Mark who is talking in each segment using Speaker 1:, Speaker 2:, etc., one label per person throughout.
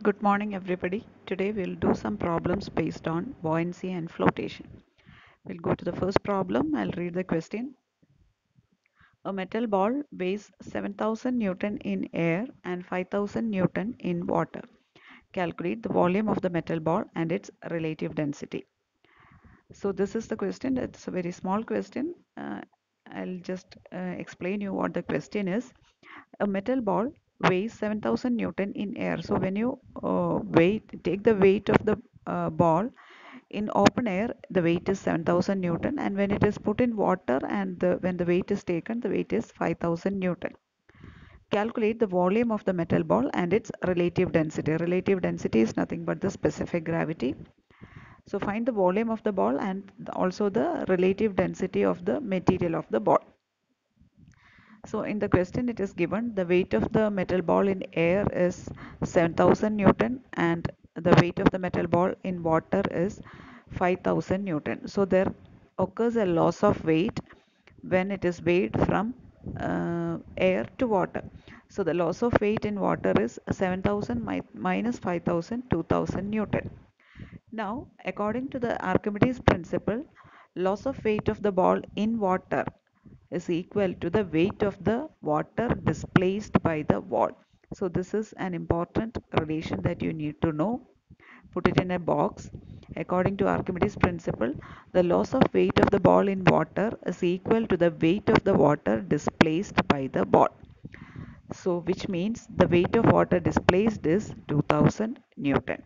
Speaker 1: Good morning, everybody. Today we'll do some problems based on buoyancy and flotation. We'll go to the first problem. I'll read the question. A metal ball weighs 7,000 Newton in air and 5,000 Newton in water. Calculate the volume of the metal ball and its relative density. So this is the question. It's a very small question. I'll just explain you what the question is. A metal ball weighs 7,000 Newton in air. So when you take the weight of the ball in open air, the weight is 7,000 Newton, and when it is put in water and when the weight is taken, the weight is 5,000 Newton. Calculate the volume of the metal ball and its relative density. Relative density is nothing but the specific gravity. So find the volume of the ball and also the relative density of the material of the ball. So in the question it is given the weight of the metal ball in air is 7,000 Newton and the weight of the metal ball in water is 5,000 Newton. So there occurs a loss of weight when it is weighed from air to water. So the loss of weight in water is 7,000 minus 5,000, 2,000 Newton. Now, according to the Archimedes principle, loss of weight of the ball in water is equal to the weight of the water displaced by the wall. So this is an important relation that you need to know. Put it in a box. According to Archimedes principle, the loss of weight of the ball in water is equal to the weight of the water displaced by the ball. So which means the weight of water displaced is 2000 Newton.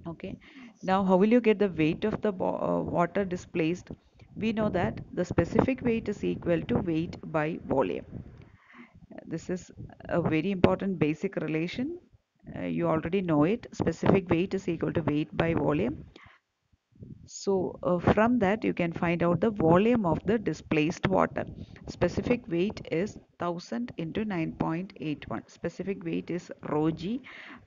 Speaker 1: Okay, now how will you get the weight of the water displaced? We know that the specific weight is equal to weight by volume. This is a very important basic relation. You already know it. Specific weight is equal to weight by volume. So from that you can find out the volume of the displaced water. Specific weight is 1000 into 9.81. Specific weight is rho g.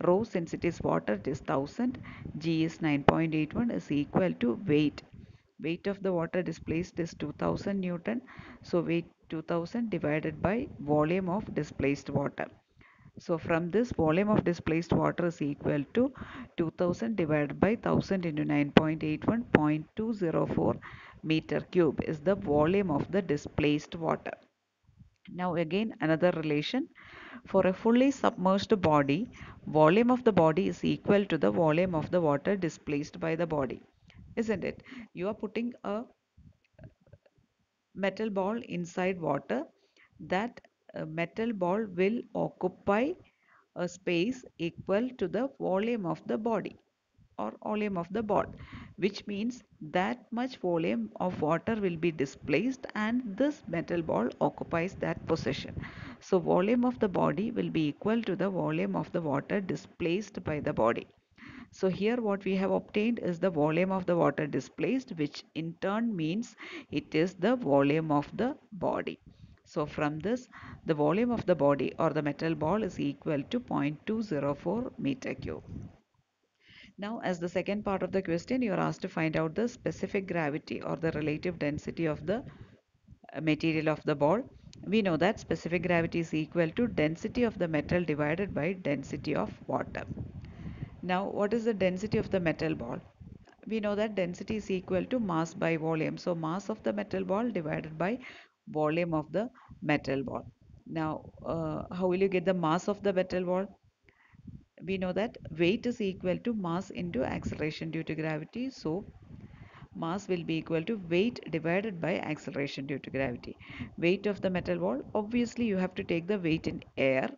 Speaker 1: Rho, since it is water, it is 1000. G is 9.81 is equal to weight. Weight of the water displaced is 2000 Newton. So weight 2000 divided by volume of displaced water. So from this, volume of displaced water is equal to 2000 divided by 1000 into 9.81, 0.204 meter cube is the volume of the displaced water. Now again another relation. For a fully submerged body, volume of the body is equal to the volume of the water displaced by the body. Isn't it? You are putting a metal ball inside water. That metal ball will occupy a space equal to the volume of the body or volume of the ball, which means that much volume of water will be displaced and this metal ball occupies that position. So volume of the body will be equal to the volume of the water displaced by the body. So here what we have obtained is the volume of the water displaced, which in turn means it is the volume of the body. So from this, the volume of the body or the metal ball is equal to 0.204 meter cube. Now, as the second part of the question, you are asked to find out the specific gravity or the relative density of the material of the ball. We know that specific gravity is equal to density of the metal divided by density of water. Now, what is the density of the metal ball? We know that density is equal to mass by volume. So, mass of the metal ball divided by volume of the metal ball. Now, how will you get the mass of the metal ball? We know that weight is equal to mass into acceleration due to gravity. So, mass will be equal to weight divided by acceleration due to gravity. Weight of the metal ball, obviously you have to take the weight in air,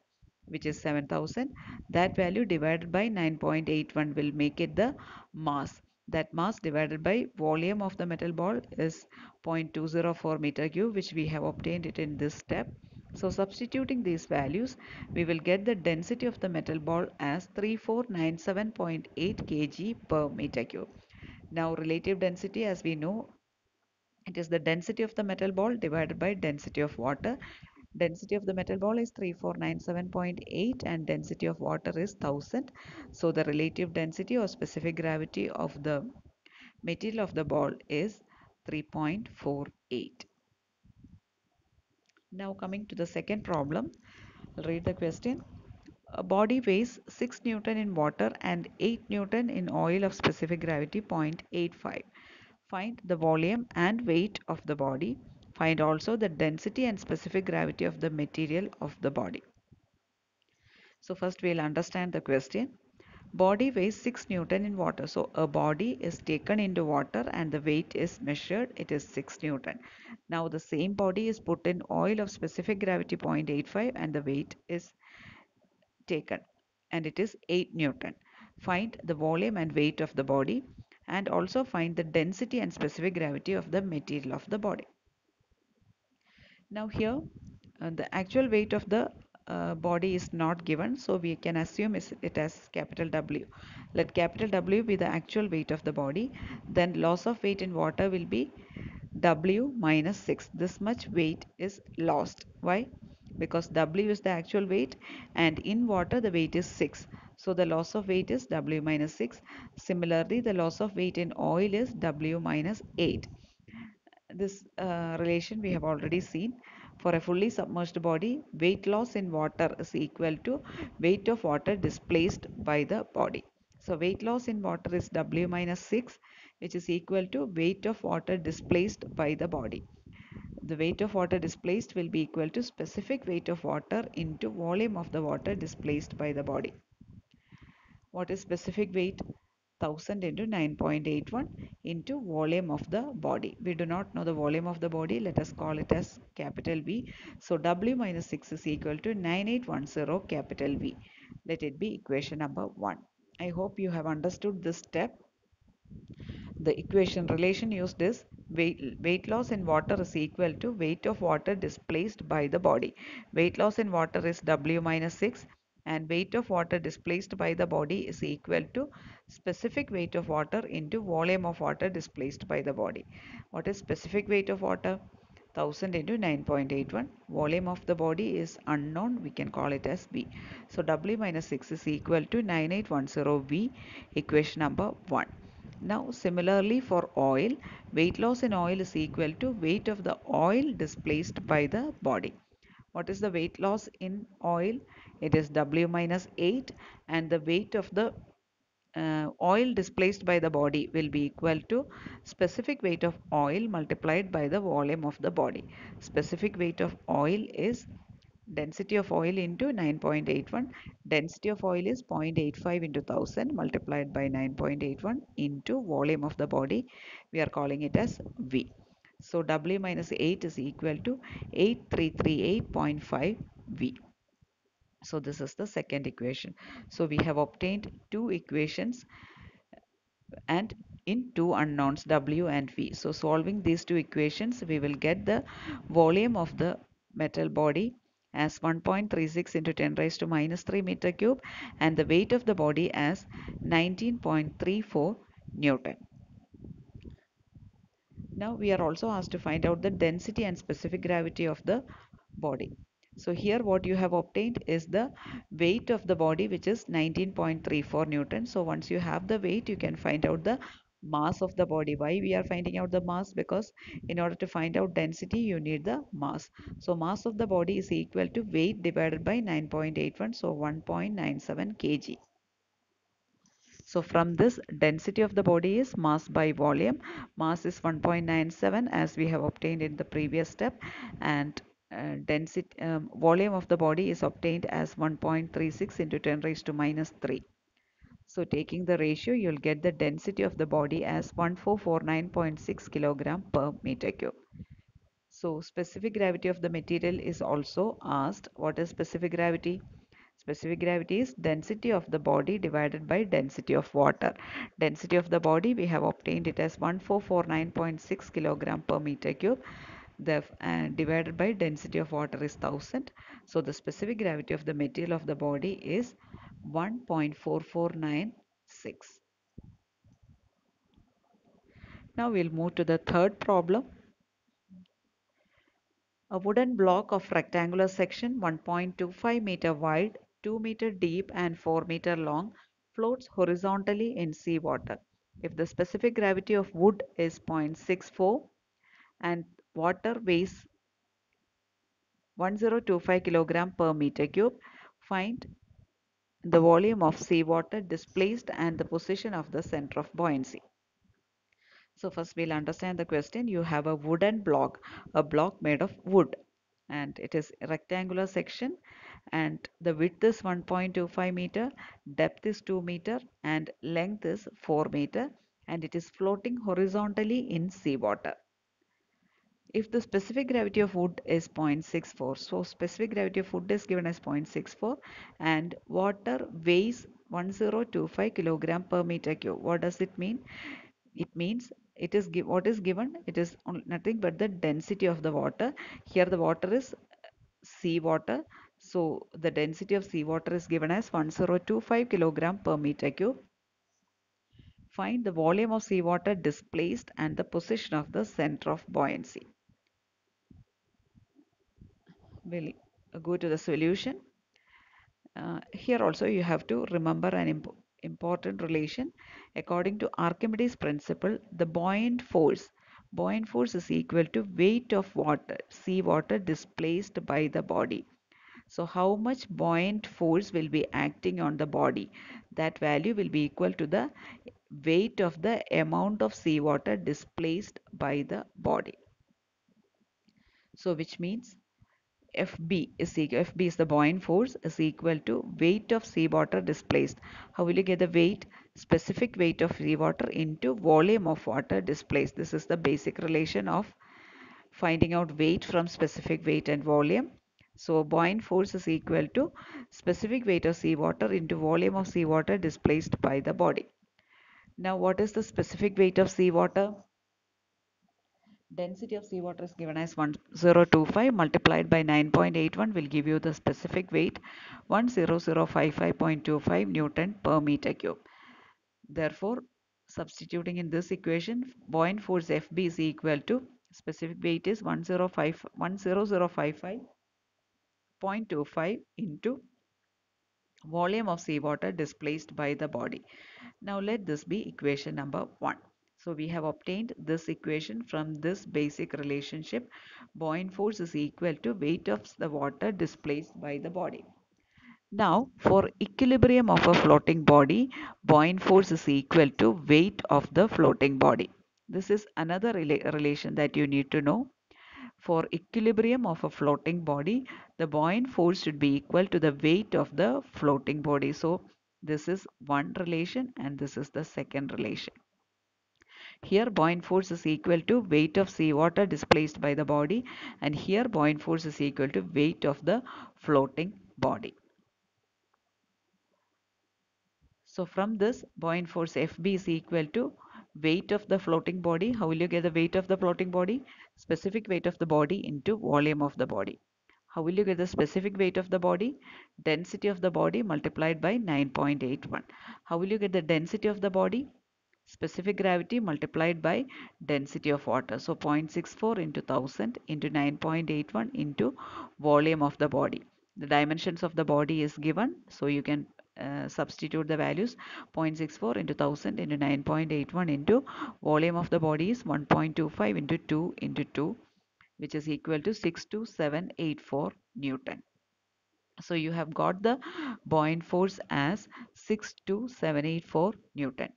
Speaker 1: which is 7000. That value divided by 9.81 will make it the mass. That mass divided by volume of the metal ball is 0.204 meter cube, which we have obtained it in this step. So substituting these values, we will get the density of the metal ball as 3497.8 kg per meter cube. Now relative density, as we know, it is the density of the metal ball divided by density of water. Density of the metal ball is 3497.8 and density of water is 1000. So the relative density or specific gravity of the material of the ball is 3.48. Now coming to the second problem, I'll read the question. A body weighs 6 Newton in water and 8 Newton in oil of specific gravity 0.85. Find the volume and weight of the body. Find also the density and specific gravity of the material of the body. So first we'll understand the question. Body weighs 6 Newton in water. So a body is taken into water and the weight is measured. It is 6 Newton. Now the same body is put in oil of specific gravity 0.85 and the weight is taken and it is 8 Newton. Find the volume and weight of the body and also find the density and specific gravity of the material of the body. Now here the actual weight of the body is not given, so we can assume it as capital W. Let capital W be the actual weight of the body. Then loss of weight in water will be W minus 6. This much weight is lost. Why? Because W is the actual weight and in water the weight is 6. So the loss of weight is W minus 6. Similarly, the loss of weight in oil is W minus 8. This relation we have already seen. For a fully submerged body, weight loss in water is equal to weight of water displaced by the body. So weight loss in water is W minus 6, which is equal to weight of water displaced by the body. The weight of water displaced will be equal to specific weight of water into volume of the water displaced by the body. What is specific weight? 1000 into 9.81 into volume of the body. We do not know the volume of the body. Let us call it as capital V. So W minus 6 is equal to 9810 capital V. Let it be equation number 1. I hope you have understood this step. The equation relation used is weight loss in water is equal to weight of water displaced by the body. Weight loss in water is W minus 6 and weight of water displaced by the body is equal to specific weight of water into volume of water displaced by the body. What is specific weight of water? 1000 into 9.81. Volume of the body is unknown. We can call it as V. So W minus 6 is equal to 9810 V, equation number 1. Now similarly for oil, weight loss in oil is equal to weight of the oil displaced by the body. What is the weight loss in oil? It is W minus 8 and the weight of the oil displaced by the body will be equal to specific weight of oil multiplied by the volume of the body. Specific weight of oil is density of oil into 9.81. Density of oil is 0.85 into 1000 multiplied by 9.81 into volume of the body. We are calling it as V. So W minus 8 is equal to 8338.5 V. So this is the second equation. So we have obtained two equations and in two unknowns W and V. So solving these two equations, we will get the volume of the metal body as 1.36 into 10 raised to minus 3 meter cube and the weight of the body as 19.34 Newton. Now we are also asked to find out the density and specific gravity of the body. So here what you have obtained is the weight of the body, which is 19.34 Newton. So once you have the weight, you can find out the mass of the body. Why we are finding out the mass? Because in order to find out density, you need the mass. So mass of the body is equal to weight divided by 9.81. So 1.97 kg. So from this, density of the body is mass by volume. Mass is 1.97 as we have obtained in the previous step, and density volume of the body is obtained as 1.36 into 10 raised to minus 3. So taking the ratio, you'll get the density of the body as 1449.6 kilogram per meter cube. So specific gravity of the material is also asked. What is specific gravity? Specific gravity is density of the body divided by density of water. Density of the body, we have obtained it as 1449.6 kilogram per meter cube. The divided by density of water is 1000. So the specific gravity of the material of the body is 1.4496. Now we'll move to the third problem. A wooden block of rectangular section 1.25 meter wide, 2 meter deep and 4 meter long floats horizontally in seawater. If the specific gravity of wood is 0.64 and water weighs 1025 kilogram per meter cube, find the volume of seawater displaced and the position of the center of buoyancy. So first we'll understand the question. You have a wooden block, a block made of wood, and it is a rectangular section, and the width is 1.25 meter, depth is 2 meter, and length is 4 meter, and it is floating horizontally in seawater. If the specific gravity of wood is 0.64, so specific gravity of wood is given as 0.64, and water weighs 1025 kilogram per meter cube. What does it mean? It means it is what is given, it is nothing but the density of the water. Here the water is sea water, so the density of seawater is given as 1025 kilogram per meter cube. Find the volume of seawater displaced and the position of the center of buoyancy. We'll go to the solution. Here also you have to remember an important relation. According to Archimedes principle, the buoyant force is equal to weight of water, sea water displaced by the body. So how much buoyant force will be acting on the body? That value will be equal to the weight of the amount of seawater displaced by the body. So which means FB is the buoyant force is equal to weight of seawater displaced. How will you get the weight? Specific weight of seawater into volume of water displaced. This is the basic relation of finding out weight from specific weight and volume. So buoyant force is equal to specific weight of seawater into volume of seawater displaced by the body. Now what is the specific weight of seawater? Density of seawater is given as 1025 multiplied by 9.81 will give you the specific weight 10055.25 Newton per meter cube. Therefore, substituting in this equation, buoyant force FB is equal to specific weight is 10055.25 into volume of seawater displaced by the body. Now let this be equation number 1. So we have obtained this equation from this basic relationship. Buoyant force is equal to weight of the water displaced by the body. Now for equilibrium of a floating body, buoyant force is equal to weight of the floating body. This is another relation that you need to know. For equilibrium of a floating body, the buoyant force should be equal to the weight of the floating body. So this is one relation and this is the second relation. Here buoyant force is equal to weight of seawater displaced by the body, and here buoyant force is equal to weight of the floating body. So from this, buoyant force FB is equal to weight of the floating body. How will you get the weight of the floating body? Specific weight of the body into volume of the body. How will you get the specific weight of the body? Density of the body multiplied by 9.81. How will you get the density of the body? Specific gravity multiplied by density of water. So 0.64 into 1000 into 9.81 into volume of the body. The dimensions of the body is given, so you can substitute the values. 0.64 into 1000 into 9.81 into volume of the body is 1.25 into 2 into 2, which is equal to 62784 Newton. So you have got the buoyant force as 62784 Newton.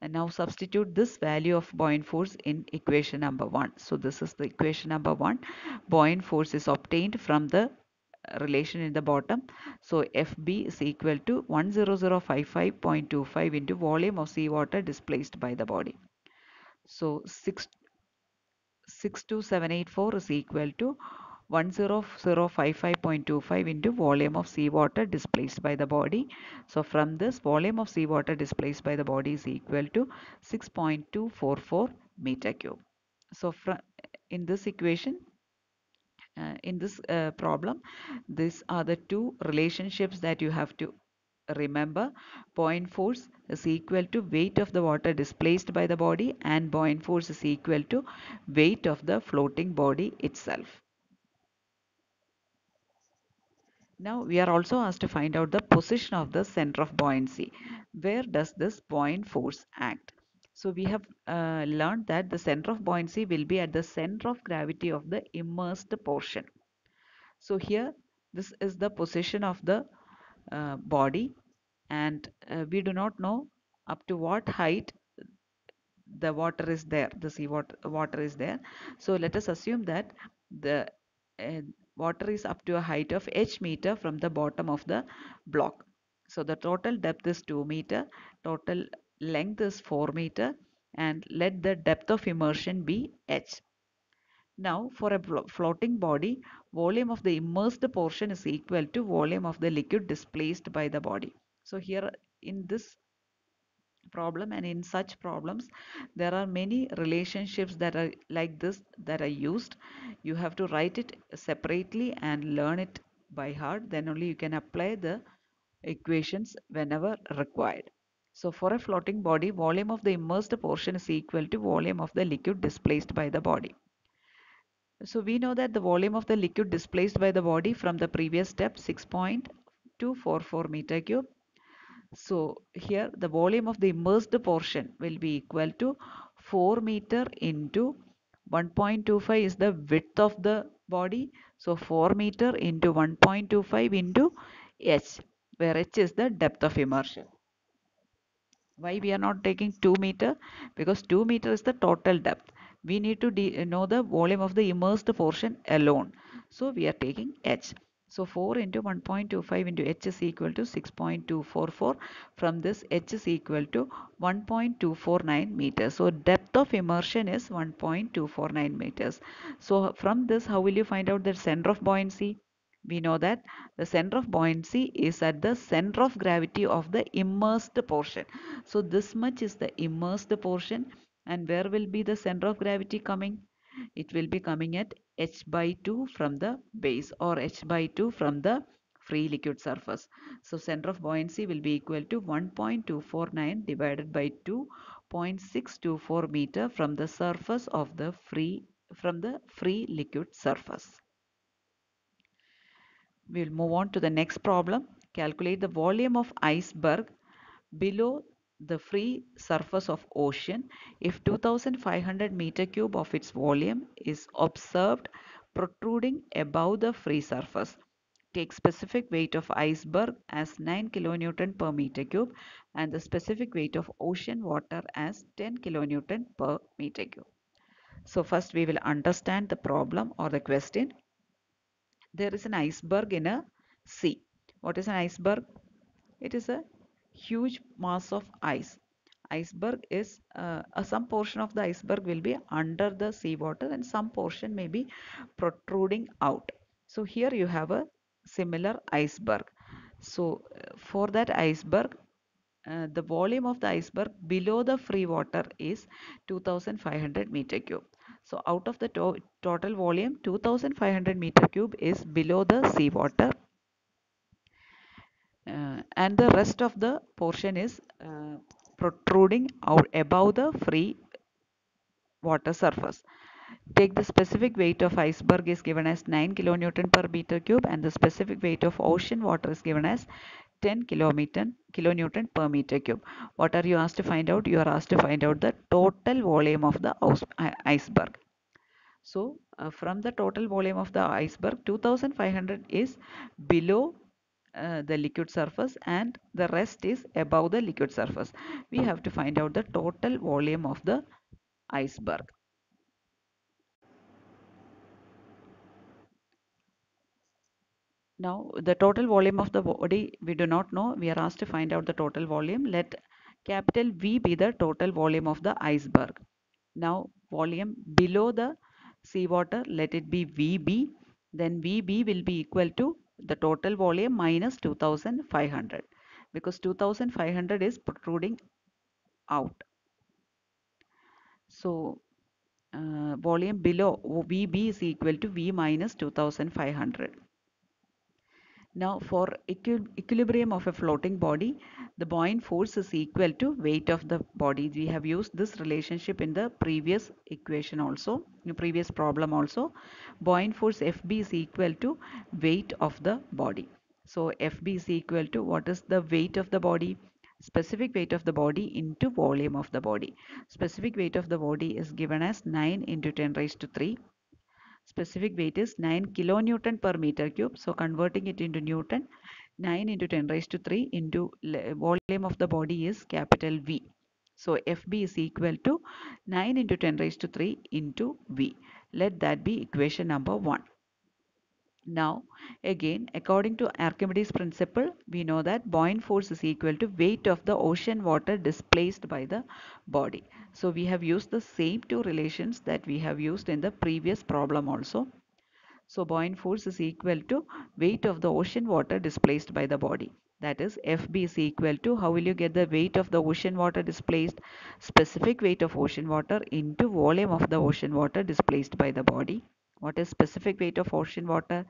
Speaker 1: And now substitute this value of buoyant force in equation number 1. So this is the equation number 1. Buoyant force is obtained from the relation in the bottom. So FB is equal to 10055.25 into volume of seawater displaced by the body. So 62784 is equal to 10055.25 into volume of seawater displaced by the body. So from this, volume of seawater displaced by the body is equal to 6.244 meter cube. So in this equation, in this problem, these are the two relationships that you have to remember. Buoyant force is equal to weight of the water displaced by the body, and buoyant force is equal to weight of the floating body itself. Now we are also asked to find out the position of the center of buoyancy. Where does this buoyant force act? So we have learned that the center of buoyancy will be at the center of gravity of the immersed portion. So here this is the position of the body. and we do not know up to what height the water is there, the water is there. So let us assume that the uh, water is up to a height of h meter from the bottom of the block. So the total depth is 2 meter, total length is 4 meter, and let the depth of immersion be h. Now, for a floating body, volume of the immersed portion is equal to volume of the liquid displaced by the body. So here in this problem and in such problems, there are many relationships that are like this that are used. You have to write it separately and learn it by heart. Then only you can apply the equations whenever required. So for a floating body, volume of the immersed portion is equal to volume of the liquid displaced by the body. So we know that the volume of the liquid displaced by the body from the previous step 6.244 meter cube. So here the volume of the immersed portion will be equal to 4 meter into 1.25 is the width of the body. So 4 meter into 1.25 into h, where h is the depth of immersion. Why we are not taking 2 meter? Because 2 meter is the total depth. We need to know the volume of the immersed portion alone. So we are taking h. So 4 into 1.25 into h is equal to 6.244. From this, h is equal to 1.249 meters. So depth of immersion is 1.249 meters. So from this, how will you find out the center of buoyancy? We know that the center of buoyancy is at the center of gravity of the immersed portion. So this much is the immersed portion, and where will be the center of gravity coming? It will be coming at h by 2 from the base, or h by 2 from the free liquid surface. So center of buoyancy will be equal to 1.249 divided by 2.624 meter from the surface of the free liquid surface. We'll move on to the next problem. Calculate the volume of iceberg below the free surface of ocean if 2500 meter cube of its volume is observed protruding above the free surface. Take specific weight of iceberg as 9 kilonewton per meter cube and the specific weight of ocean water as 10 kilonewton per meter cube. So first we will understand the problem or the question. There is an iceberg in a sea. What is an iceberg? It is a huge mass of ice. Iceberg is some portion of the iceberg will be under the seawater and some portion may be protruding out. So here you have a similar iceberg. So for that iceberg, the volume of the iceberg below the free water is 2500 meter cube. So out of the total volume, 2500 meter cube is below the seawater, and the rest of the portion is protruding out above the free water surface. Take the specific weight of iceberg is given as 9 kilonewton per meter cube and the specific weight of ocean water is given as 10 kilonewton per meter cube. What are you asked to find out? You are asked to find out the total volume of the iceberg. So from the total volume of the iceberg, 2500 is below the liquid surface and the rest is above the liquid surface. We have to find out the total volume of the iceberg. Now the total volume of the body we do not know. We are asked to find out the total volume. Let capital V be the total volume of the iceberg. Now volume below the seawater, let it be VB. Then VB will be equal to the total volume minus 2500 because 2500 is protruding out. So volume below VB is equal to V minus 2500. Now for equilibrium of a floating body, the buoyant force is equal to weight of the body. We have used this relationship in the previous equation also, in the previous problem also. Buoyant force FB is equal to weight of the body. So FB is equal to what is the weight of the body? Specific weight of the body into volume of the body. Specific weight of the body is given as 9 into 10 raised to 3. Specific weight is 9 kilonewton per meter cube. So converting it into Newton, 9 into 10 raised to 3 into volume of the body is capital V. So FB is equal to 9 into 10 raised to 3 into V. Let that be equation number 1. Now, again, according to Archimedes' principle, we know that buoyant force is equal to weight of the ocean water displaced by the body. So, we have used the same two relations that we have used in the previous problem also. So, buoyant force is equal to weight of the ocean water displaced by the body. That is, FB is equal to, how will you get the weight of the ocean water displaced? Specific weight of ocean water into volume of the ocean water displaced by the body. What is specific weight of ocean water?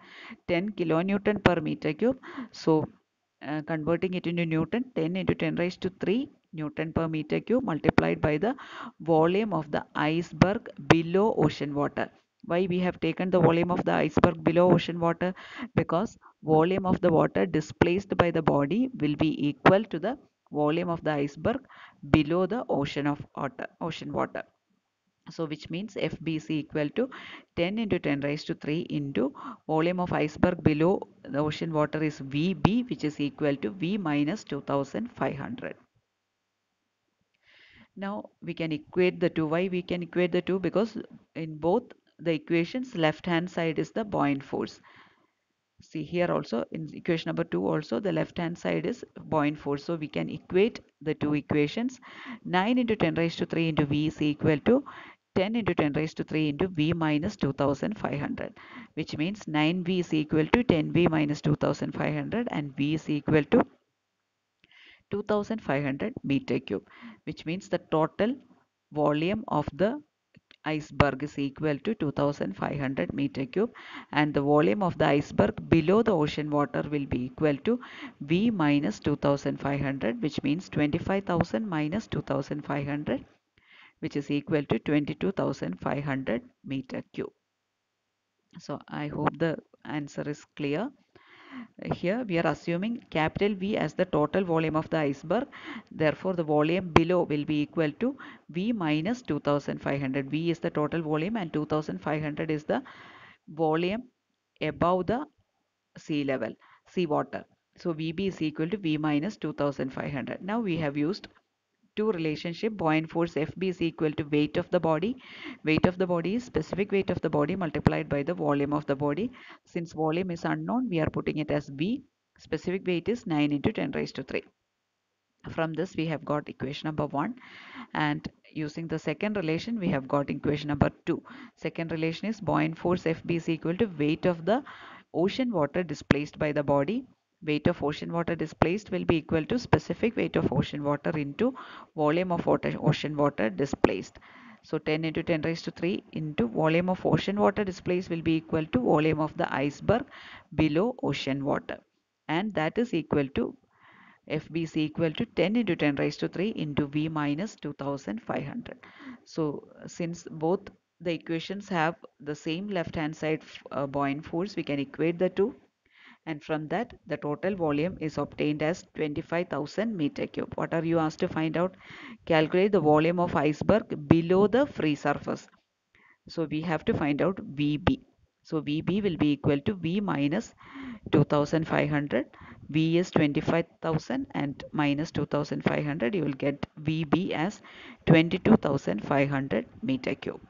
Speaker 1: 10 kilonewton per meter cube. So, converting it into Newton, 10 into 10 raised to 3 Newton per meter cube multiplied by the volume of the iceberg below ocean water. Why we have taken the volume of the iceberg below ocean water? Because volume of the water displaced by the body will be equal to the volume of the iceberg below the ocean water. So which means FBC equal to 10 into 10 raised to 3 into volume of iceberg below the ocean water is VB, which is equal to V minus 2500. Now we can equate the two. Why we can equate the two? Because in both the equations, left hand side is the buoyant force. See here also in equation number 2 also the left hand side is buoyant force. So we can equate the two equations. 9 into 10 raised to 3 into V is equal to 10 into 10 raised to 3 into V minus 2500, which means 9V is equal to 10V minus 2500 and V is equal to 2500 meter cube, which means the total volume of the iceberg is equal to 2500 meter cube and the volume of the iceberg below the ocean water will be equal to V minus 2500, which means 25,000 minus 2500, which is equal to 22,500 meter cube. So I hope the answer is clear. Here we are assuming capital V as the total volume of the iceberg. Therefore, the volume below will be equal to V minus 2500. V is the total volume and 2500 is the volume above the sea level, sea water. So VB is equal to V minus 2500. Now we have used two relationship. Buoyant force FB is equal to weight of the body. Weight of the body is specific weight of the body multiplied by the volume of the body. Since volume is unknown, we are putting it as V. Specific weight is 9 into 10 raised to 3. From this we have got equation number 1, and using the second relation we have got equation number 2. Second relation is buoyant force FB is equal to weight of the ocean water displaced by the body. Weight of ocean water displaced will be equal to specific weight of ocean water into volume of ocean water displaced. So 10 into 10 raised to 3 into volume of ocean water displaced will be equal to volume of the iceberg below ocean water, and that is equal to FB is equal to 10 into 10 raised to 3 into V minus 2500. So since both the equations have the same left hand side buoyant force, we can equate the two, and from that the total volume is obtained as 25,000 meter cube. What are you asked to find out? Calculate the volume of iceberg below the free surface. So we have to find out VB. So VB will be equal to V minus 2500. V is 25,000 and minus 2500. You will get VB as 22,500 meter cube.